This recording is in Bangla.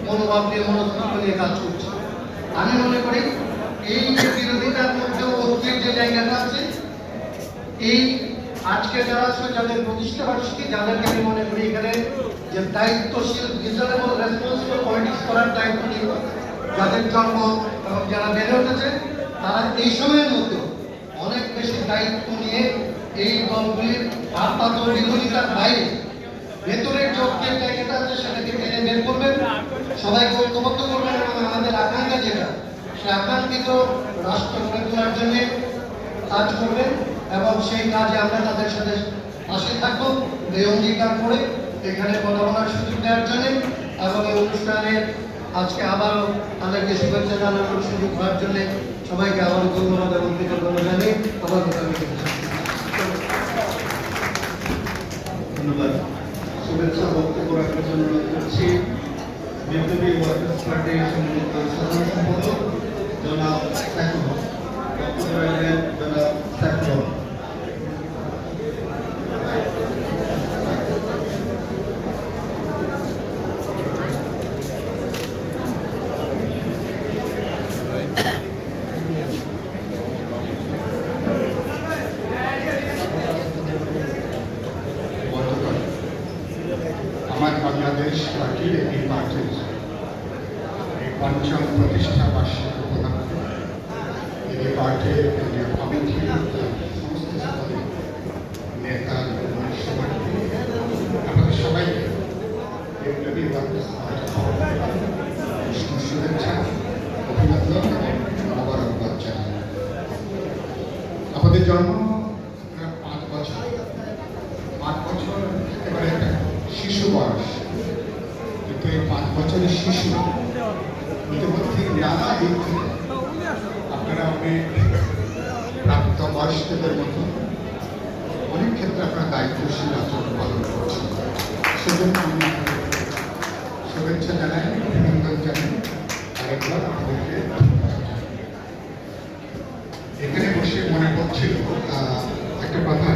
মনোভাব নিয়ে মনস্তত্ব নিয়ে কাজ করছে। আমি মনে করি এই বিরোধিতার মধ্যেও ঐক্যের যে জায়গাটা আছে, এই আজকে যারা আছে যাদের প্রতিষ্ঠা বার্ষিকী, যাদেরকে আমি মনে করি এখানে যে দায়িত্বশীল রিজনেবল রেসপন্সিবল পলিটিক্স করার দায়িত্ব নিয়ে যাদের জন্ম এবং যারা বেড়ে উঠেছে, তারা এই সময়ের মধ্যে অনেক বেশি দায়িত্ব নিয়ে এই দলগুলির আপাত বিরোধিতার বাইরে ভেতরের যে ঐক্যের জায়গাটা আছে সেটাকে টেনে বের করবেন, সবাইকে ঐক্যবদ্ধ করবেন এবং আমাদের আকাঙ্ক্ষা যেটা, সে আকাঙ্ক্ষিত রাষ্ট্র গড়ে তোলার জন্য কাজ করবেন এবং সেই কাজে আমরা তাদের সাথে পাশে থাকবো এই অঙ্গীকার করে এখানে কথা বলার সুযোগ দেওয়ার জন্য এবং এই অনুষ্ঠানের আজকে আবারও তাদেরকে শুভেচ্ছা জানানোর সুযোগ হওয়ার জন্য সবাইকে আবারও ধন্যবাদ এবং কৃতজ্ঞতা জানিয়ে আমার কথা ধন্যবাদ। শুভেচ্ছা বক্তব্য রাখার জন্য অনুরোধ করছি বিপ্লবী ওয়ার্কার্স পার্টির সম্মানিত সাধারণ সম্পাদক জনাব সাইফুল হক। বক্তব্য রাখবেন জনাব সাইফুল হক। আমার বাংলাদেশ পার্টির এই পার্টির এই পঞ্চম প্রতিষ্ঠা বার্ষিকী উপলক্ষে এই পার্টির কমিটি সমস্ত স্তরে নেতা সমাজী আমাদের সবাইকে বিপ্লবী ওয়ার্কার্স পার্টির শুভেচ্ছা, অভিনন্দন এবং মোবারকবাদ জানাই। আমাদের জন্ম 5 বছর একেবারে একটা শিশু বয়স, কিন্তু এই 5 বছরের শিশু ইতিমধ্যে নানা দিক থেকে আপনারা অনেক প্রাপ্ত বয়স্কদের মতো অনেক ক্ষেত্রে আপনারা দায়িত্বশীল আচরণ পালন করছেন। সেজন্য আমি আপনাদের শুভেচ্ছা জানাই, অভিনন্দন জানাই, আরেকবার আপনাদেরকে এখানে বসে মনে পড়ছিল একটা কথা